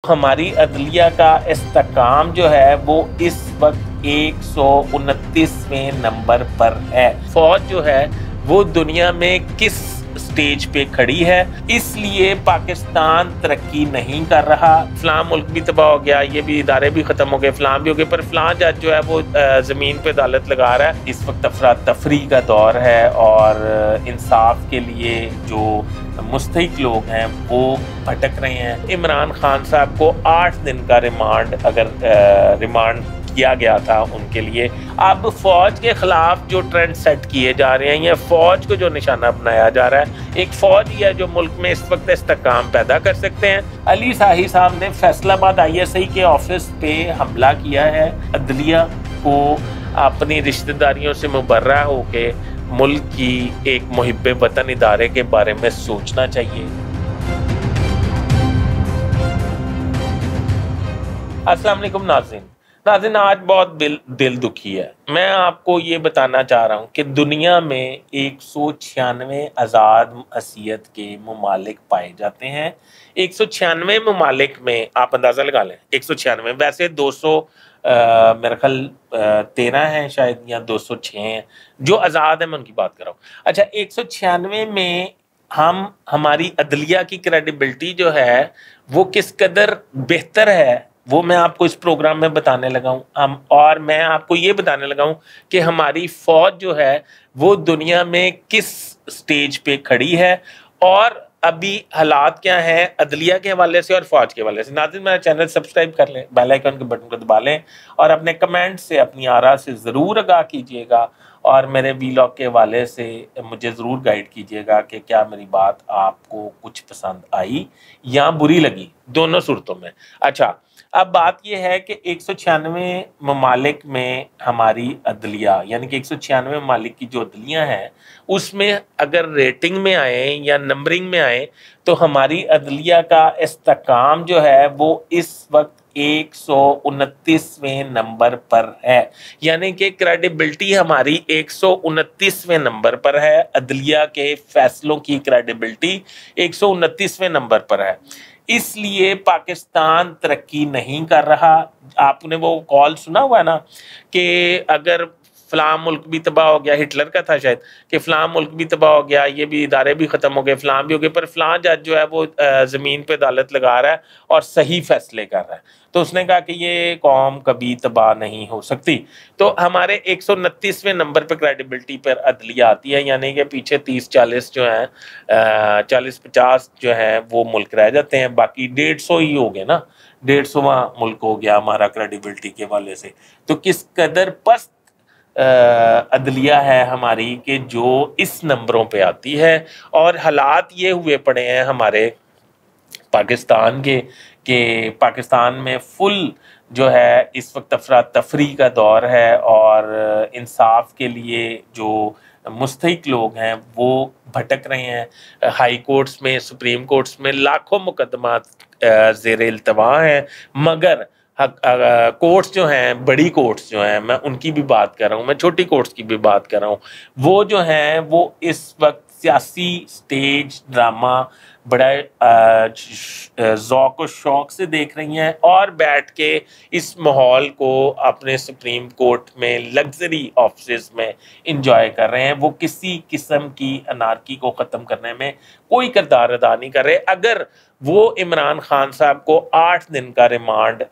ہماری عدلیہ کا استحکام جو ہے وہ اس وقت 129ویں نمبر پر ہے۔ فوج جو ہے وہ دنیا میں کس سٹیج پہ کھڑی ہے، اس لیے پاکستان ترقی نہیں کر رہا۔ فلاں ملک بھی تباہ ہو گیا، یہ بھی ادارے بھی ختم ہو گئے، فلاں بھی ہو گئے، پر فلاں جج جو ہے وہ زمین پہ عدالت لگا رہا ہے۔ اس وقت افراتفری کا دور ہے اور انصاف کے لیے جو مستحق لوگ ہیں وہ بھٹک رہے ہیں۔ عمران خان صاحب کو 8 دن کا ریمانڈ ریمانڈ کیا گیا تھا ان کے لیے۔ اب فوج کے خلاف جو ٹرینڈ سیٹ کیے جا رہے ہیں یا فوج کو جو نشانہ بنایا جا رہا ہے، ایک فوج ہی ہے جو ملک میں اس وقت استحکام پیدا کر سکتے ہیں۔ علی صاحی صاحب نے فیصل آباد ISI کے آفس پہ حملہ کیا ہے۔ عدلیہ کو اپنی رشتہ داریوں سے مبرہ ہو کے ملک کی ایک محب وطن ادارے کے بارے میں سوچنا چاہیے۔ السلام علیکم ناظرین، آج بہت دل دکھی ہے۔ میں آپ کو یہ بتانا چاہ رہا ہوں کہ دنیا میں 196 آزاد حیثیت کے ممالک پائے جاتے ہیں۔ 196 ممالک میں آپ اندازہ لگا لیں، 196 ویسے 200 میرے خیال 13 ہیں شاید یا 206 ہیں جو آزاد ہیں، میں ان کی بات کر رہا ہوں۔ اچھا، 196 میں ہماری عدلیہ کی کریڈیبلٹی جو ہے وہ کس قدر بہتر ہے وہ میں آپ کو اس پروگرام میں بتانے لگا ہوں، اور میں آپ کو یہ بتانے لگا ہوں کہ ہماری فوج جو ہے وہ دنیا میں کس سٹیج پہ کھڑی ہے اور ابھی حالات کیا ہیں عدلیہ کے حوالے سے اور فوج کے حوالے سے۔ ناظرین، میرا چینل سبسکرائب کر لیں، بیل آئیکن کے بٹن کو دبا لیں اور اپنے کمنٹ سے اپنی آراء سے ضرور آگاہ کیجیے گا، اور میرے ویلاگ کے حوالے سے مجھے ضرور گائیڈ کیجیے گا کہ کیا میری بات آپ کو کچھ پسند آئی یا بری لگی، دونوں صورتوں میں۔ اچھا، اب بات یہ ہے کہ 196 ممالک میں ہماری عدلیہ، یعنی کہ 196 ممالک کی جو عدلیہ ہیں اس میں اگر ریٹنگ میں آئیں یا نمبرنگ میں آئیں تو ہماری عدلیہ کا استحکام جو ہے وہ اس وقت 129ویں نمبر پر ہے، یعنی کہ کریڈیبلٹی ہماری 129ویں نمبر پر ہے۔ عدلیہ کے فیصلوں کی کریڈیبلٹی 129ویں نمبر پر ہے، اس لیے پاکستان ترقی نہیں کر رہا۔ آپ نے وہ کال سنا ہوا ہے نا کہ اگر فلاں ملک بھی تباہ ہو گیا، ہٹلر کا تھا شاید، کہ فلاں ملک بھی تباہ ہو گیا، یہ بھی ادارے بھی ختم ہو گئے، فلاں بھی ہو گئے، پر فلاں جج جو ہے وہ زمین پہ عدالت لگا رہا ہے اور صحیح فیصلے کر رہا ہے۔ تو اس نے کہا کہ یہ قوم کبھی تباہ نہیں ہو سکتی۔ تو ہمارے 129ویں نمبر پہ کریڈیبلٹی پر عدلیہ آتی ہے، یعنی کہ پیچھے 30-40 جو ہیں 40-50 جو ہیں وہ ملک رہ جاتے ہیں، باقی 150 ہی ہو گئے نا، 150واں ملک ہو گیا ہمارا کریڈیبلٹی کے حوالے سے۔ تو کس قدر پست عدلیہ ہے ہماری کہ جو اس نمبروں پہ آتی ہے، اور حالات یہ ہوئے پڑے ہیں ہمارے پاکستان کے کہ پاکستان میں فل جو ہے اس وقت افراتفری کا دور ہے، اور انصاف کے لیے جو مستحق لوگ ہیں وہ بھٹک رہے ہیں۔ ہائی کورٹس میں، سپریم کورٹس میں لاکھوں مقدمات زیر التوا ہیں، مگر کورٹس جو ہیں، بڑی کورٹس جو ہیں، میں ان کی بھی بات کر رہا ہوں، میں چھوٹی کورٹس کی بھی بات کر رہا ہوں، وہ جو ہیں وہ اس وقت سیاسی سٹیج ڈرامہ بڑا ذوق و شوق سے دیکھ رہی ہیں، اور بیٹھ کے اس ماحول کو اپنے سپریم کورٹ میں لگژری آفسز میں انجوائے کر رہے ہیں۔ وہ کسی قسم کی انارکی کو ختم کرنے میں کوئی کردار ادا نہیں کر رہے۔ اگر وہ عمران خان صاحب کو 8 دن کا ریمانڈ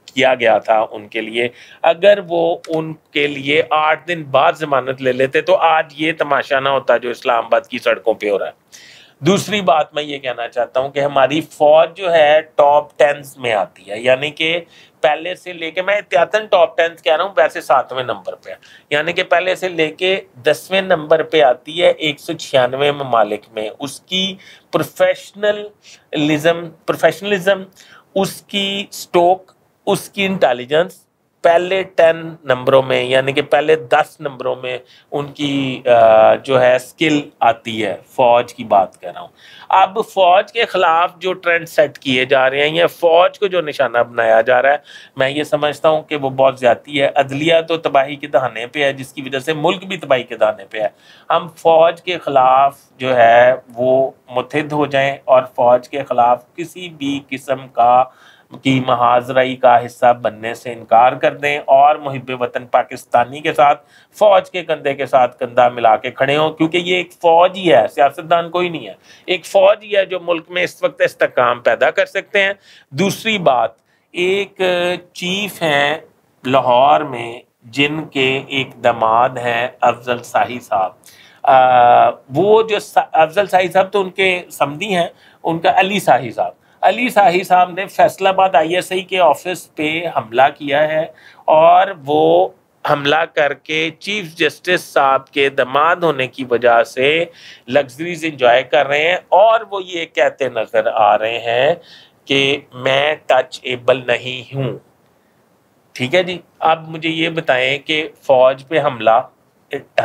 کیا گیا تھا ان کے لیے، اگر وہ ان کے لیے 8 دن بعد ضمانت لے لیتے تو آج یہ تماشا نہ ہوتا جو اسلام آباد کی سڑکوں پہ ہو رہا ہے۔ دوسری بات میں یہ کہنا چاہتا ہوں کہ ہماری فوج جو ہے ٹاپ 10 میں آتی ہے، یعنی کہ پہلے سے لے کے، میں احتیاطاً ٹاپ 10 کہہ رہا ہوں، ویسے 7ویں نمبر پہ ہے، یعنی کہ پہلے سے لے کے 10ویں نمبر پہ آتی ہے 196 ممالک میں۔ اس کی پروفیشنلزم، اس کی سٹوک، اس کی انٹیلیجنس پہلے 10 نمبروں میں یعنی کہ پہلے 10 نمبروں میں ان کی جو ہے سکل آتی ہے. فوج کی بات کر رہا ہوں. اب فوج کے خلاف جو ٹرینڈ سیٹ کیے جا رہے ہیں یا فوج کو جو نشانہ بنایا جا رہا ہے میں یہ سمجھتا ہوں کہ وہ بہت زیادتی ہے. عدلیہ تو تباہی کے دہانے پہ ہے جس کی وجہ سے ملک بھی تباہی کے دہانے پہ ہے. ہم فوج کے خلاف جو ہے وہ متحد ہو جائیں اور فوج کے خلاف کسی بھی قسم کی محاذرائی کا حصہ بننے سے انکار کر دیں اور محب وطن پاکستانی کے ساتھ فوج کے کندھے کے ساتھ کندھا ملا کے کھڑے ہوں، کیونکہ یہ ایک فوج ہی ہے، سیاستدان کوئی نہیں ہے. ایک فوج ہی ہے جو ملک میں اس وقت استحکام پیدا کر سکتے ہیں. دوسری بات، ایک چیف ہیں لاہور میں جن کے ایک داماد ہیں افضل شاہی صاحب. وہ جو افضل شاہی صاحب تو ان کے سمدی ہیں، ان کا علی شاہی صاحب. علی شاہی صاحب نے فیصل آباد ISI کے آفس پہ حملہ کیا ہے اور وہ حملہ کر کے چیف جسٹس صاحب کے داماد ہونے کی وجہ سے لگژریز انجوائے کر رہے ہیں اور وہ یہ کہتے نظر آ رہے ہیں کہ میں ٹچ ایبل نہیں ہوں. ٹھیک ہے جی. اب مجھے یہ بتائیں کہ فوج پہ حملہ،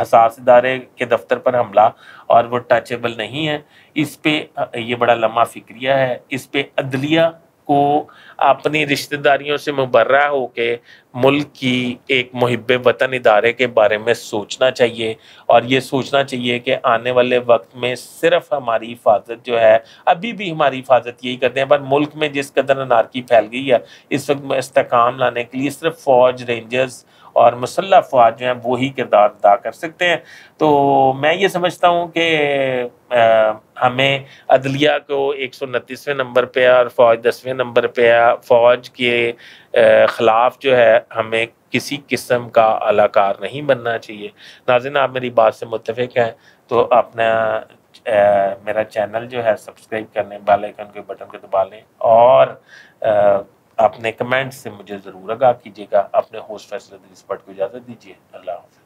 حساس ادارے کے دفتر پر حملہ اور وہ ٹچیبل نہیں ہے، اس پہ یہ بڑا لمحہ فکریہ ہے. اس پہ عدلیہ کو اپنی رشتہ داریوں سے مبرہ ہو کے ملک کی ایک محب وطن ادارے کے بارے میں سوچنا چاہیے اور یہ سوچنا چاہیے کہ آنے والے وقت میں صرف ہماری حفاظت جو ہے، ابھی بھی ہماری حفاظت یہی کرتے ہیں، پر ملک میں جس قدر انارکی پھیل گئی ہے اس وقت میں استحکام لانے کے لیے صرف فوج، رینجرز اور مسلح افواج جو ہیں وہی کردار ادا کر سکتے ہیں. تو میں یہ سمجھتا ہوں کہ ہمیں عدلیہ کو 129ویں نمبر پہ اور فوج 10ویں نمبر پہ ہے. فوج کے خلاف جو ہے ہمیں کسی قسم کا اعلی کار نہیں بننا چاہیے. ناظرین، آپ میری بات سے متفق ہیں تو اپنا میرا چینل جو ہے سبسکرائب کر لیں، بیل آئیکن کے بٹن کو دبا لیں اور اپنے کمنٹ سے مجھے ضرور آگاہ کیجیے گا. اپنے ہوسٹ فیصل ادریس بٹ کو اجازت دیجیے. اللہ حافظ.